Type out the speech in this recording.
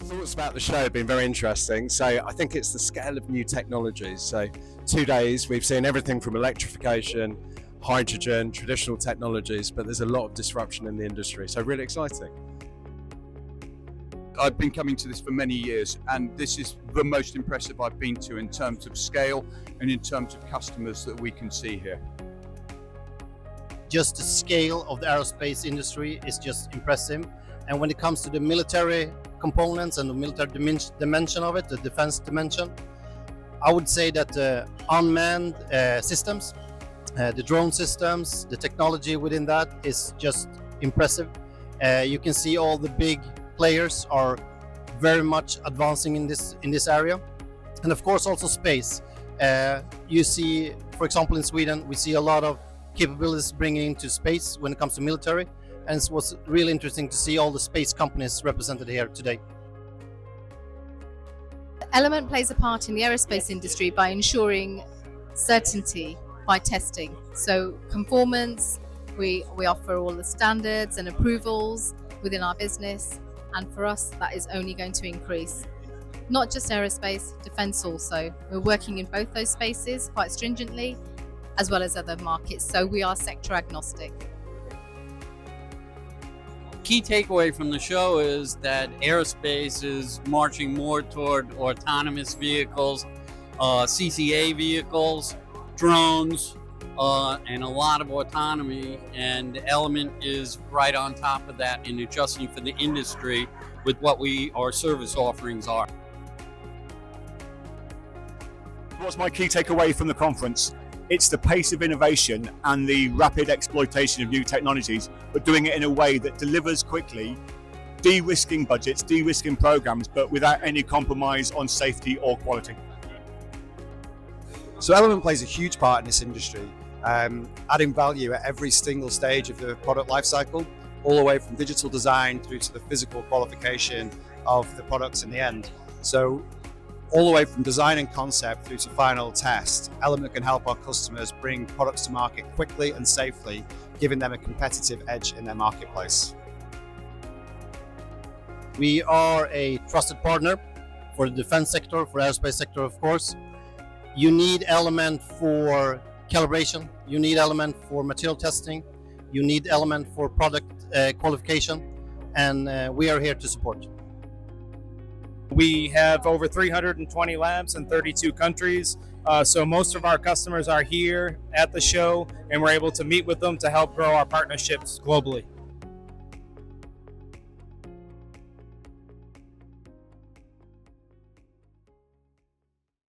Thoughts about the show have been very interesting. So I think it's the scale of new technologies. So 2 days, we've seen everything from electrification, hydrogen, traditional technologies, but there's a lot of disruption in the industry. So really exciting. I've been coming to this for many years, and this is the most impressive I've been to in terms of scale and in terms of customers that we can see here. Just the scale of the aerospace industry is just impressive. And when it comes to the military components and the military dimension of it, the defense dimension, I would say that the unmanned systems, the drone systems, the technology within that is just impressive. You can see all the big players are very much advancing in this area, and of course also space. You see, for example, in Sweden, we see a lot of capabilities bringing into space when it comes to military, and it was really interesting to see all the space companies represented here today. Element plays a part in the aerospace industry by ensuring certainty by testing. So conformance, we offer all the standards and approvals within our business, and for us that is only going to increase. Not just aerospace, defence also. We're working in both those spaces quite stringently, as well as other markets, so we are sector agnostic. Key takeaway from the show is that aerospace is marching more toward autonomous vehicles, CCA vehicles, drones, and a lot of autonomy, and Element is right on top of that in adjusting for the industry with what our service offerings are. What's my key takeaway from the conference? It's the pace of innovation and the rapid exploitation of new technologies, but doing it in a way that delivers quickly, de-risking budgets, de-risking programs, but without any compromise on safety or quality. So Element plays a huge part in this industry, adding value at every single stage of the product lifecycle, all the way from digital design through to the physical qualification of the products in the end. So all the way from design and concept through to final test, Element can help our customers bring products to market quickly and safely, giving them a competitive edge in their marketplace. We are a trusted partner for the defense sector, for the aerospace sector, of course. You need Element for calibration, you need Element for material testing, you need Element for product qualification, and we are here to support. We have over 320 labs in 32 countries, so most of our customers are here at the show, and we're able to meet with them to help grow our partnerships globally.